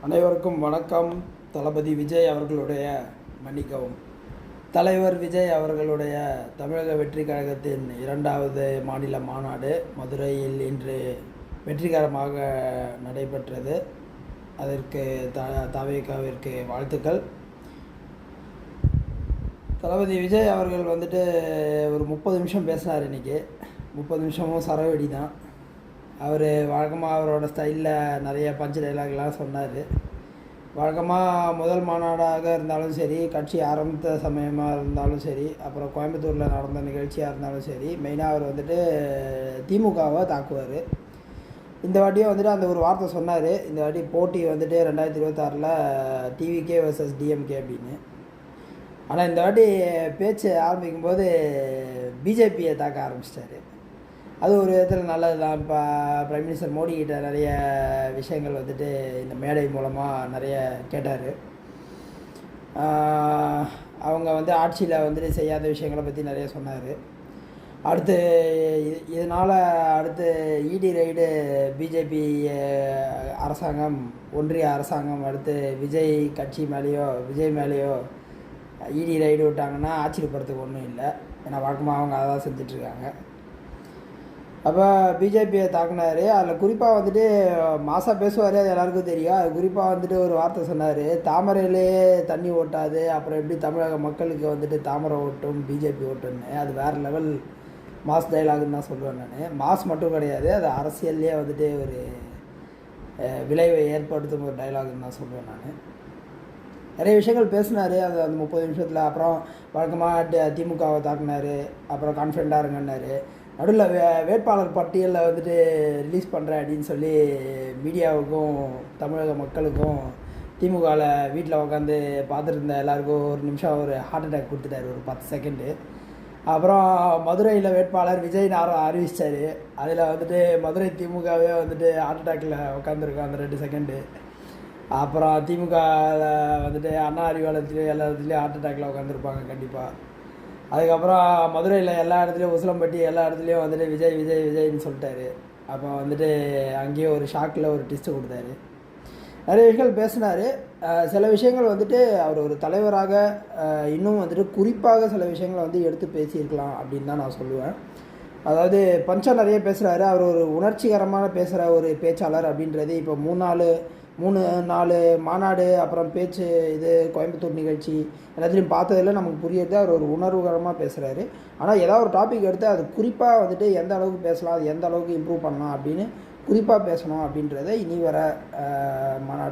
அனைவருக்கும் வணக்கம். தளபதி விஜய் அவர்களுடைய மன்னிக்கவும் தலைவர் விஜய் அவர்களுடைய தமிழக வெற்றி கழகத்தின் 2வது மாநில மாநாடு மதுரையில் இன்று வெற்றிகரமாக நடைபெற்றது. அதற்கு தவேகாவிற்கு வாழ்த்துக்கள். தளபதி விஜய் அவர்கள் ஒரு 30 நிமிஷம் பேசினார். இன்றைக்கி 30 நிமிஷமும் சரவெடி தான். அவர் வழக்கமாக அவரோட ஸ்டைலில் நிறைய பஞ்ச் டைலாக்லாம் சொன்னார். வழக்கமாக முதல் மாநாடாக இருந்தாலும் சரி, கட்சி ஆரம்பித்த சமயமாக இருந்தாலும் சரி, அப்புறம் கோயம்புத்தூரில் நடந்த நிகழ்ச்சியாக இருந்தாலும் சரி, மெயினாக அவர் திமுகவை தாக்குவார். இந்த வாட்டியும் அந்த ஒரு வார்த்தை சொன்னார். இந்த வாட்டி போட்டி 2026 டிவிகே வர்சஸ் டிஎம்கே அப்படின்னு. ஆனால் இந்த வாட்டி பேச்சு ஆரம்பிக்கும்போது பிஜேபியை தாக்க ஆரம்பிச்சிட்டாரு. அது ஒரு விதத்தில் நல்லது தான். இப்போ பிரைம் மினிஸ்டர் மோடி கிட்ட நிறைய விஷயங்கள் இந்த மேடை மூலமாக நிறைய கேட்டார். அவங்க ஆட்சியில் செய்யாத விஷயங்களை பற்றி நிறைய சொன்னார். அடுத்து இதனால் அடுத்து இடி ரைடு பிஜேபி அரசாங்கம், ஒன்றிய அரசாங்கம் அடுத்து விஜய் கட்சி மேலேயோ விஜய் மேலேயோ இடி ரைடு விட்டாங்கன்னா ஆச்சரியப்படுறதுக்கு ஒன்றும் இல்லை. ஏன்னா வழக்கமாக அவங்க அதை தான் செஞ்சிட்ருக்காங்க. அப்போ பிஜேபியை தாக்குனார். அதில் குறிப்பாக மாசாக பேசுவார், அது எல்லாருக்கும் தெரியும். அது குறிப்பாக ஒரு வார்த்தை சொன்னார், தாமரையிலே தண்ணி ஓட்டாது, அப்புறம் எப்படி தமிழக மக்களுக்கு தாமரை ஓட்டும் பிஜேபி ஓட்டுன்னு. அது வேறு லெவல் மாஸ் டைலாகுன்னு தான் சொல்லுவேன் நான். மாஸ் மட்டும் கிடையாது, அது அரசியல்லே ஒரு விளைவை ஏற்படுத்தும் ஒரு டைலாகுன்னு தான் சொல்லுவேன் நான். நிறைய விஷயங்கள் பேசினார் அது அந்த 30 நிமிஷத்தில். அப்புறம் வழக்கமாக திமுகவை தாக்குனார். அப்புறம் கான்ஃபிடண்ட்டாக இருங்கன்னாரு. நடுவில் வேட்பாளர் பட்டியலில் ரிலீஸ் பண்ணுறேன் அப்படின்னு சொல்லி மீடியாவுக்கும் தமிழக மக்களுக்கும் திமுகவில் வீட்டில் உட்காந்து பார்த்துட்டு இருந்த எல்லாருக்கும் ஒரு நிமிஷம் ஒரு ஹார்ட் அட்டாக் கொடுத்துட்டார், ஒரு 10 செகண்டு. அப்புறம் மதுரையில் வேட்பாளர் விஜய்னு அறிவிச்சார். அதில் மதுரை திமுகவே ஹார்ட் அட்டாக்கில் உட்காந்துருக்கோம் அந்த 2 செகண்டு. அப்புறம் திமுகவில் அண்ணா அறிவாலயத்துலேயும் எல்லா இடத்துலையும் ஹார்ட் அட்டாக்கில் உட்காந்துருப்பாங்க கண்டிப்பாக. அதுக்கப்புறம் மதுரையில் எல்லா இடத்துலையும் உசிலம்பட்டி எல்லா இடத்துலையும் விஜய் விஜய் விஜய்ன்னு சொல்லிட்டாரு. அப்போ அங்கேயும் ஒரு ஷாக்கில் ஒரு டிஸ்ட்டு கொடுத்தாரு. நிறைய விஷயங்கள் பேசினார். சில விஷயங்கள் அவர் ஒரு தலைவராக இன்னும் குறிப்பாக சில விஷயங்களை எடுத்து பேசியிருக்கலாம் அப்படின்னு தான் நான் சொல்லுவேன். அதாவது பஞ்சம் நிறைய பேசுகிறாரு. அவர் ஒரு உணர்ச்சிகரமான பேசுகிற ஒரு பேச்சாளர் அப்படின்றது இப்போ 3-4 மாநாடு அப்புறம் பேச்சு கோயம்புத்தூர் நிகழ்ச்சி எல்லாத்துலேயும் பார்த்ததில் நமக்கு புரியுது. அவர் ஒரு உணர்வுகரமாக பேசுகிறாரு. ஆனால் ஏதாவது ஒரு டாபிக் எடுத்து அது குறிப்பாக எந்த அளவுக்கு பேசலாம், அது எந்த அளவுக்கு இம்ப்ரூவ் பண்ணலாம் அப்படின்னு குறிப்பாக பேசணும் அப்படின்றத இனி வர மாநாடு